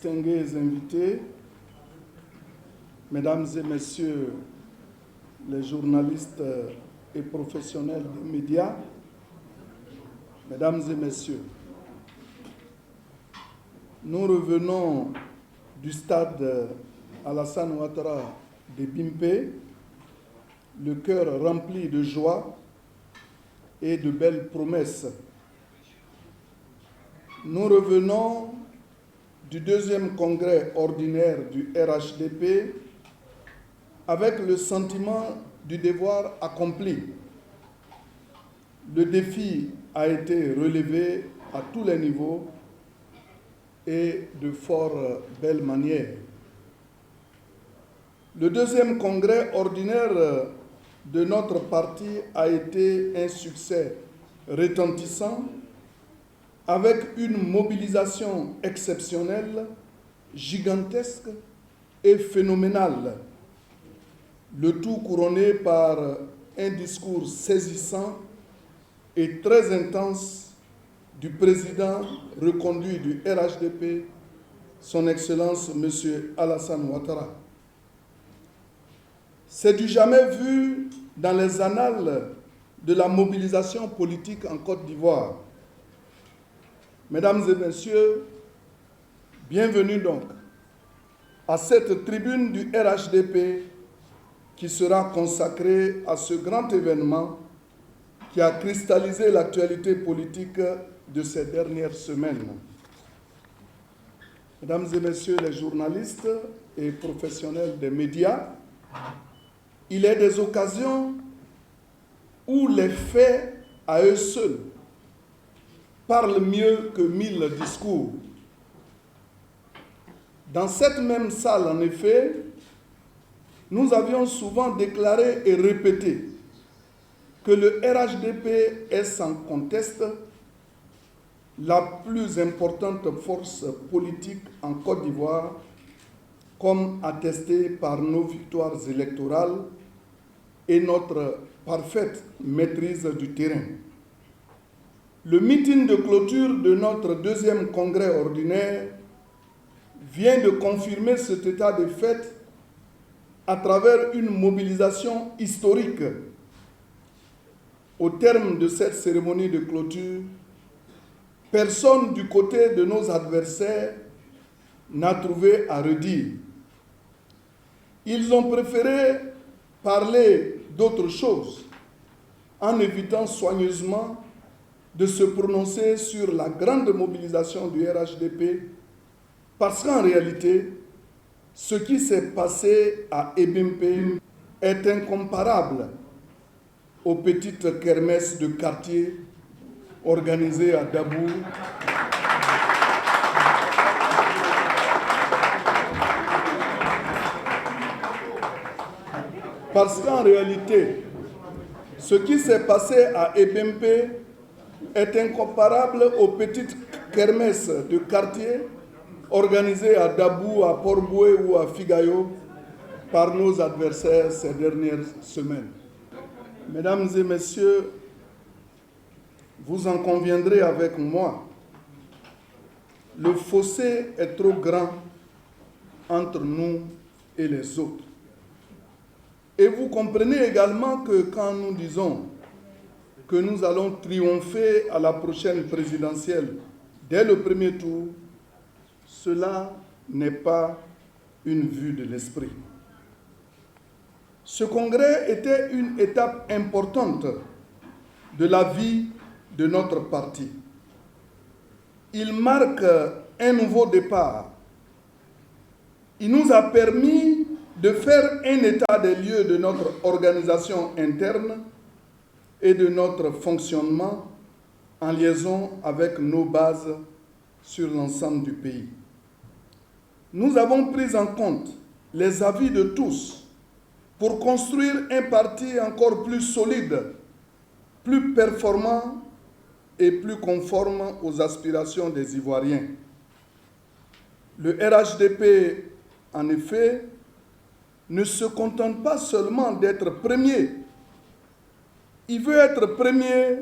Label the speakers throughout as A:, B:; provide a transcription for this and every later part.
A: distingués invités, mesdames et messieurs les journalistes et professionnels des médias, mesdames et messieurs, nous revenons du stade Alassane Ouattara de Bimpe, le cœur rempli de joie et de belles promesses. Nous revenons du deuxième congrès ordinaire du RHDP avec le sentiment du devoir accompli. Le défi a été relevé à tous les niveaux et de fort belle manière. Le deuxième congrès ordinaire de notre parti a été un succès retentissant avec une mobilisation exceptionnelle, gigantesque et phénoménale. Le tout couronné par un discours saisissant et très intense du président reconduit du RHDP, son Excellence M. Alassane Ouattara. C'est du jamais vu dans les annales de la mobilisation politique en Côte d'Ivoire. Mesdames et messieurs, bienvenue donc à cette tribune du RHDP qui sera consacrée à ce grand événement qui a cristallisé l'actualité politique de ces dernières semaines. Mesdames et messieurs les journalistes et professionnels des médias, il est des occasions où les faits à eux seuls parlent mieux que 1000 discours. Dans cette même salle, en effet, nous avions souvent déclaré et répété que le RHDP est sans conteste la plus importante force politique en Côte d'Ivoire, comme attesté par nos victoires électorales et notre parfaite maîtrise du terrain. Le meeting de clôture de notre deuxième congrès ordinaire vient de confirmer cet état de fait à travers une mobilisation historique. Au terme de cette cérémonie de clôture, personne du côté de nos adversaires n'a trouvé à redire. Ils ont préféré parler d'autre chose en évitant soigneusement de se prononcer sur la grande mobilisation du RHDP parce qu'en réalité, ce qui s'est passé à Ebimpe est incomparable aux petites kermesses de quartier organisées à Dabou, parce qu'en réalité, ce qui s'est passé à Ebimpe est incomparable aux petites kermesses de quartier organisées à Dabou, à Port-Boué ou à Figayo par nos adversaires ces dernières semaines. Mesdames et messieurs, vous en conviendrez avec moi, le fossé est trop grand entre nous et les autres. Et vous comprenez également que quand nous disons que nous allons triompher à la prochaine présidentielle dès le premier tour, cela n'est pas une vue de l'esprit. Ce congrès était une étape importante de la vie de notre parti. Il marque un nouveau départ. Il nous a permis de faire un état des lieux de notre organisation interne et de notre fonctionnement en liaison avec nos bases sur l'ensemble du pays. Nous avons pris en compte les avis de tous pour construire un parti encore plus solide, plus performant et plus conforme aux aspirations des Ivoiriens. Le RHDP, en effet, ne se contente pas seulement d'être premier. Il veut être premier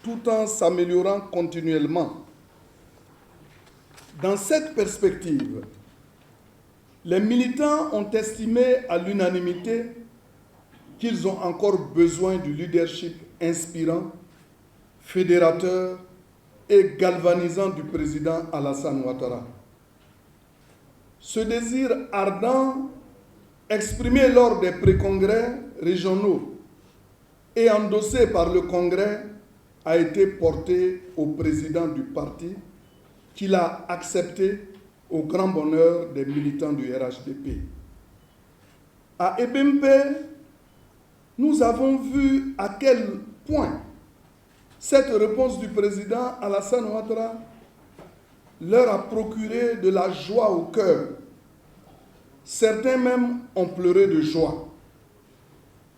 A: tout en s'améliorant continuellement. Dans cette perspective, les militants ont estimé à l'unanimité qu'ils ont encore besoin du leadership inspirant, fédérateur et galvanisant du président Alassane Ouattara. Ce désir ardent, exprimé lors des pré-congrès régionaux et endossé par le Congrès, a été porté au président du parti, qui l'a accepté au grand bonheur des militants du RHDP. À Ebempe, nous avons vu à quel point cette réponse du président Alassane Ouattara leur a procuré de la joie au cœur. Certains même ont pleuré de joie.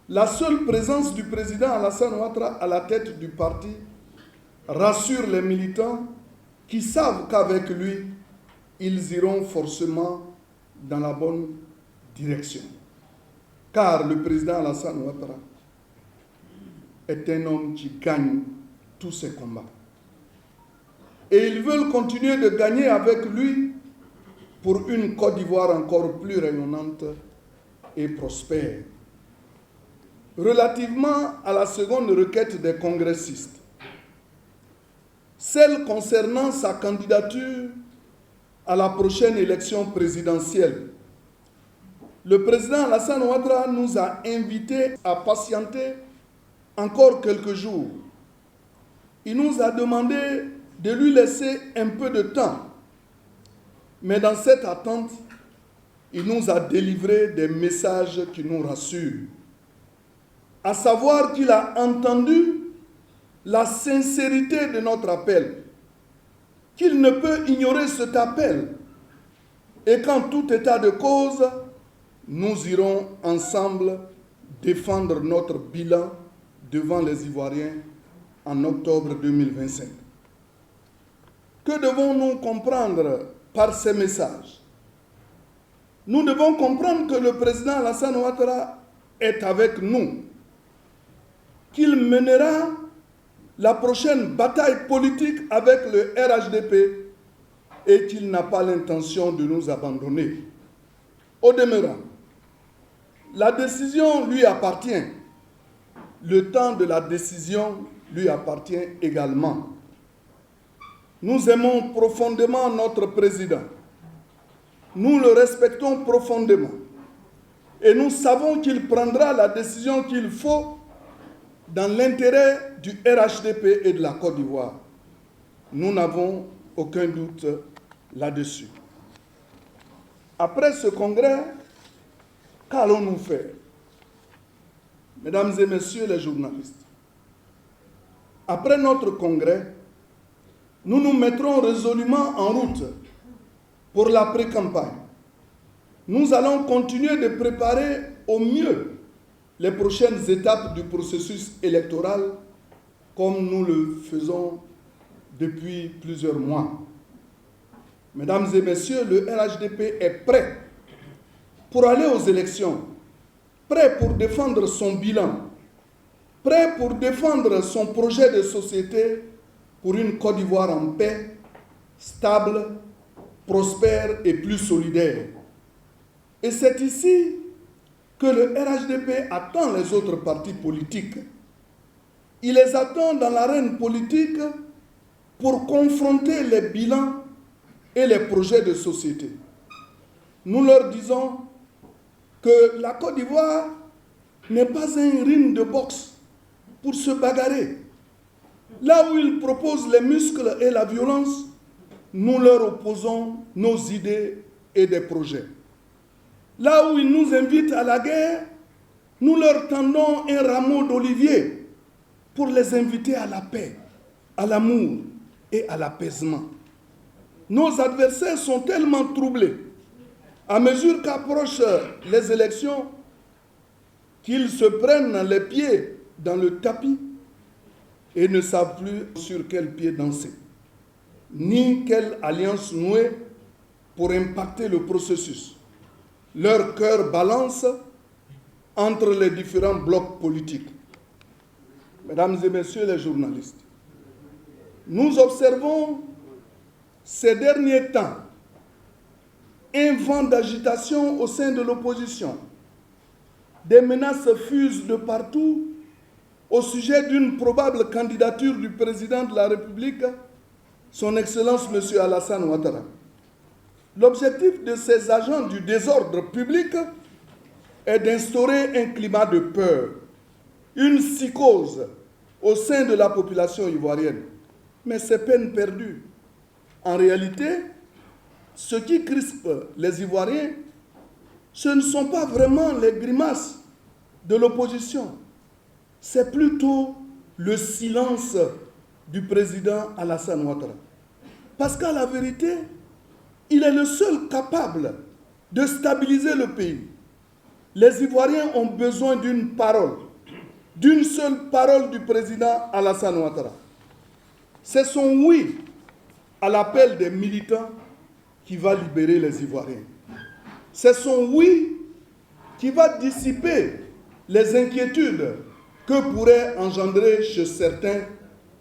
A: La seule présence du président Alassane Ouattara à la tête du parti rassure les militants qui savent qu'avec lui, ils iront forcément dans la bonne direction. Car le président Alassane Ouattara est un homme qui gagne tous ses combats. Et ils veulent continuer de gagner avec lui pour une Côte d'Ivoire encore plus rayonnante et prospère. Relativement à la seconde requête des congressistes, celle concernant sa candidature à la prochaine élection présidentielle, le président Alassane Ouattara nous a invités à patienter encore quelques jours. Il nous a demandé de lui laisser un peu de temps. Mais dans cette attente, il nous a délivré des messages qui nous rassurent. À savoir qu'il a entendu la sincérité de notre appel, qu'il ne peut ignorer cet appel, et qu'en tout état de cause, nous irons ensemble défendre notre bilan devant les Ivoiriens en octobre 2025. Que devons-nous comprendre par ces messages? Nous devons comprendre que le président Alassane Ouattara est avec nous, qu'il mènera la prochaine bataille politique avec le RHDP et qu'il n'a pas l'intention de nous abandonner. Au demeurant, la décision lui appartient. Le temps de la décision lui appartient également. Nous aimons profondément notre président. Nous le respectons profondément. Et nous savons qu'il prendra la décision qu'il faut dans l'intérêt du RHDP et de la Côte d'Ivoire. Nous n'avons aucun doute là-dessus. Après ce congrès, qu'allons-nous faire? Mesdames et messieurs les journalistes, après notre congrès, nous nous mettrons résolument en route pour la pré-campagne. Nous allons continuer de préparer au mieux les prochaines étapes du processus électoral comme nous le faisons depuis plusieurs mois. Mesdames et messieurs, le RHDP est prêt pour aller aux élections, prêt pour défendre son bilan, prêt pour défendre son projet de société pour une Côte d'Ivoire en paix, stable, prospère et plus solidaire. Et c'est ici que le RHDP attend les autres partis politiques. Il les attend dans l'arène politique pour confronter les bilans et les projets de société. Nous leur disons que la Côte d'Ivoire n'est pas un ring de boxe pour se bagarrer. Là où ils proposent les muscles et la violence, nous leur opposons nos idées et des projets. Là où ils nous invitent à la guerre, nous leur tendons un rameau d'olivier pour les inviter à la paix, à l'amour et à l'apaisement. Nos adversaires sont tellement troublés à mesure qu'approchent les élections qu'ils se prennent les pieds dans le tapis et ne savent plus sur quel pied danser, ni quelle alliance nouer pour impacter le processus. Leur cœur balance entre les différents blocs politiques. Mesdames et messieurs les journalistes, nous observons ces derniers temps un vent d'agitation au sein de l'opposition. Des menaces fusent de partout au sujet d'une probable candidature du président de la République, son Excellence M. Alassane Ouattara. L'objectif de ces agents du désordre public est d'instaurer un climat de peur, une psychose au sein de la population ivoirienne. Mais c'est peine perdue. En réalité, ce qui crispe les Ivoiriens, ce ne sont pas vraiment les grimaces de l'opposition, c'est plutôt le silence du président Alassane Ouattara. Parce qu'à la vérité, il est le seul capable de stabiliser le pays. Les Ivoiriens ont besoin d'une parole, d'une seule parole du président Alassane Ouattara. C'est son oui à l'appel des militants qui va libérer les Ivoiriens. C'est son oui qui va dissiper les inquiétudes que pourrait engendrer chez certains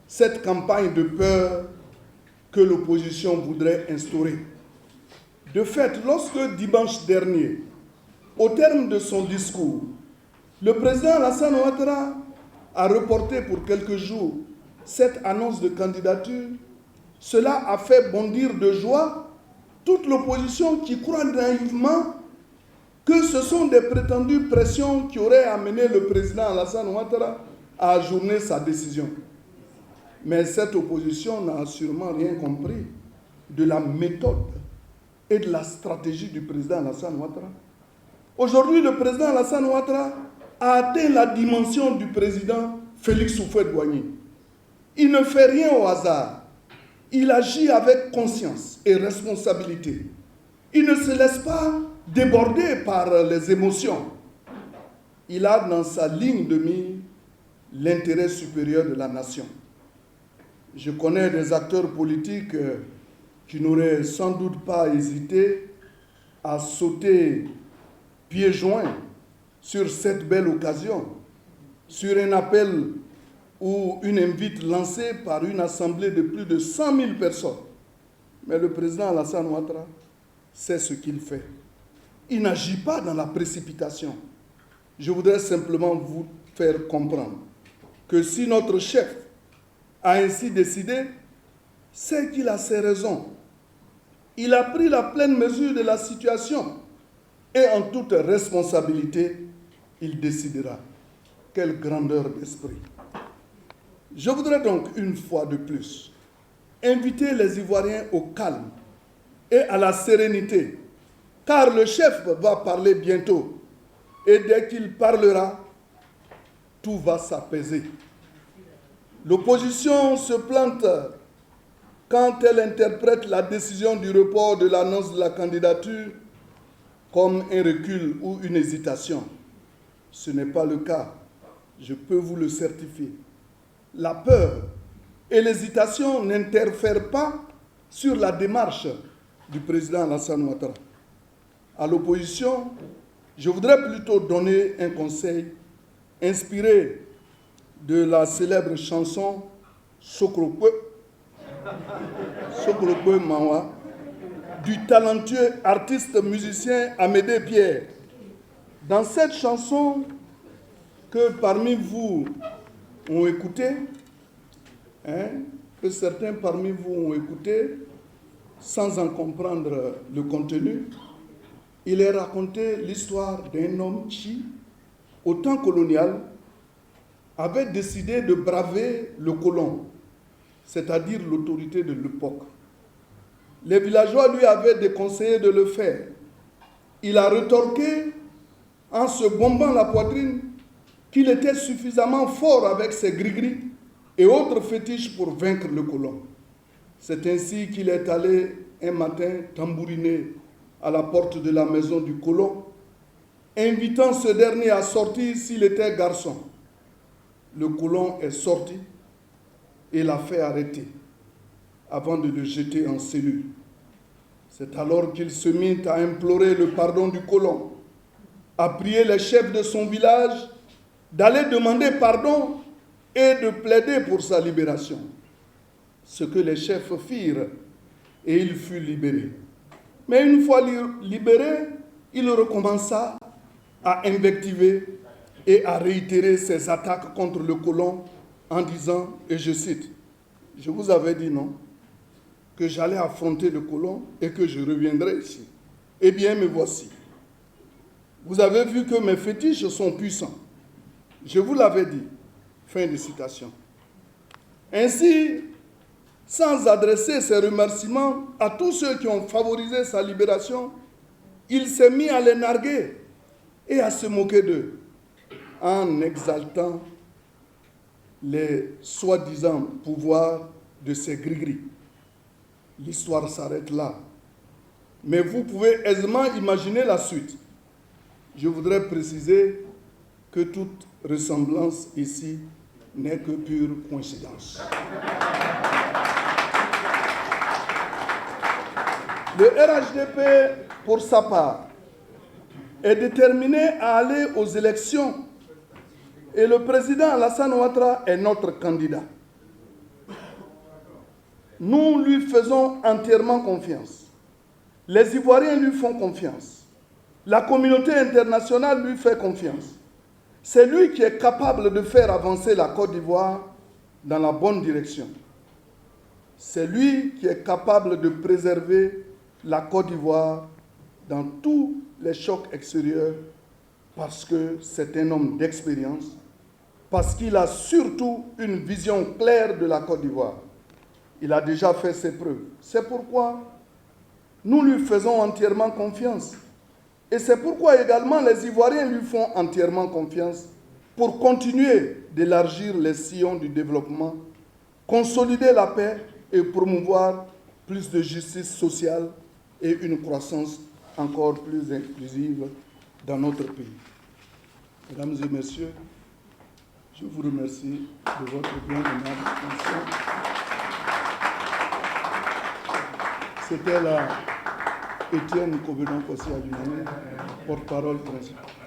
A: cette campagne de peur que l'opposition voudrait instaurer. De fait, lorsque dimanche dernier, au terme de son discours, le président Alassane Ouattara a reporté pour quelques jours cette annonce de candidature, cela a fait bondir de joie toute l'opposition qui croit naïvement que ce sont des prétendues pressions qui auraient amené le président Alassane Ouattara à ajourner sa décision. Mais cette opposition n'a sûrement rien compris de la méthode et de la stratégie du président Alassane Ouattara. Aujourd'hui, le président Alassane Ouattara a atteint la dimension du président Félix Houphouët-Boigny. Il ne fait rien au hasard. Il agit avec conscience et responsabilité. Il ne se laisse pas déborder par les émotions. Il a dans sa ligne de mire l'intérêt supérieur de la nation. Je connais des acteurs politiques qui n'auraient sans doute pas hésité à sauter pieds joints sur cette belle occasion, sur un appel ou une invite lancée par une assemblée de plus de 100 000 personnes. Mais le président Alassane Ouattara sait ce qu'il fait. Il n'agit pas dans la précipitation. Je voudrais simplement vous faire comprendre que si notre chef a ainsi décidé, c'est qu'il a ses raisons. Il a pris la pleine mesure de la situation et en toute responsabilité, il décidera. Quelle grandeur d'esprit. Je voudrais donc une fois de plus inviter les Ivoiriens au calme et à la sérénité, car le chef va parler bientôt et dès qu'il parlera, tout va s'apaiser. L'opposition se plante quand elle interprète la décision du report de l'annonce de la candidature comme un recul ou une hésitation. Ce n'est pas le cas, je peux vous le certifier. La peur et l'hésitation n'interfèrent pas sur la démarche du président Alassane Ouattara. À l'opposition, je voudrais plutôt donner un conseil inspiré de la célèbre chanson Sokrope Mawa du talentueux artiste musicien Amédée Pierre. Dans cette chanson que parmi vous ont écouté, que certains parmi vous ont écouté sans en comprendre le contenu, il est raconté l'histoire d'un homme qui, au temps colonial, avait décidé de braver le colon, c'est-à-dire l'autorité de l'époque. Les villageois lui avaient déconseillé de le faire. Il a rétorqué en se bombant la poitrine qu'il était suffisamment fort avec ses gris-gris et autres fétiches pour vaincre le colon. C'est ainsi qu'il est allé un matin tambouriner à la porte de la maison du colon, invitant ce dernier à sortir s'il était garçon. Le colon est sorti et l'a fait arrêter avant de le jeter en cellule. C'est alors qu'il se mit à implorer le pardon du colon, à prier les chefs de son village d'aller demander pardon et de plaider pour sa libération. Ce que les chefs firent, et il fut libéré. Mais une fois libéré, il recommença à invectiver et à réitérer ses attaques contre le colon en disant, et je cite, « Je vous avais dit non, que j'allais affronter le colon et que je reviendrai ici. Eh bien, me voici. Vous avez vu que mes fétiches sont puissants. Je vous l'avais dit. » Fin de citation. Ainsi, sans adresser ses remerciements à tous ceux qui ont favorisé sa libération, il s'est mis à les narguer et à se moquer d'eux, en exaltant les soi-disant pouvoirs de ces gris-gris. L'histoire s'arrête là. Mais vous pouvez aisément imaginer la suite. Je voudrais préciser que toute ressemblance ici n'est que pure coïncidence. Le RHDP, pour sa part, est déterminé à aller aux élections et le président Alassane Ouattara est notre candidat. Nous lui faisons entièrement confiance. Les Ivoiriens lui font confiance. La communauté internationale lui fait confiance. C'est lui qui est capable de faire avancer la Côte d'Ivoire dans la bonne direction. C'est lui qui est capable de préserver la Côte d'Ivoire dans tous les chocs extérieurs parce que c'est un homme d'expérience, parce qu'il a surtout une vision claire de la Côte d'Ivoire. Il a déjà fait ses preuves. C'est pourquoi nous lui faisons entièrement confiance. Et c'est pourquoi également les Ivoiriens lui font entièrement confiance pour continuer d'élargir les sillons du développement, consolider la paix et promouvoir plus de justice sociale et une croissance encore plus inclusive dans notre pays. Mesdames et messieurs, je vous remercie de votre bien aimable attention. C'était là Étienne Kobenon Kossi Adjumane, porte-parole principal.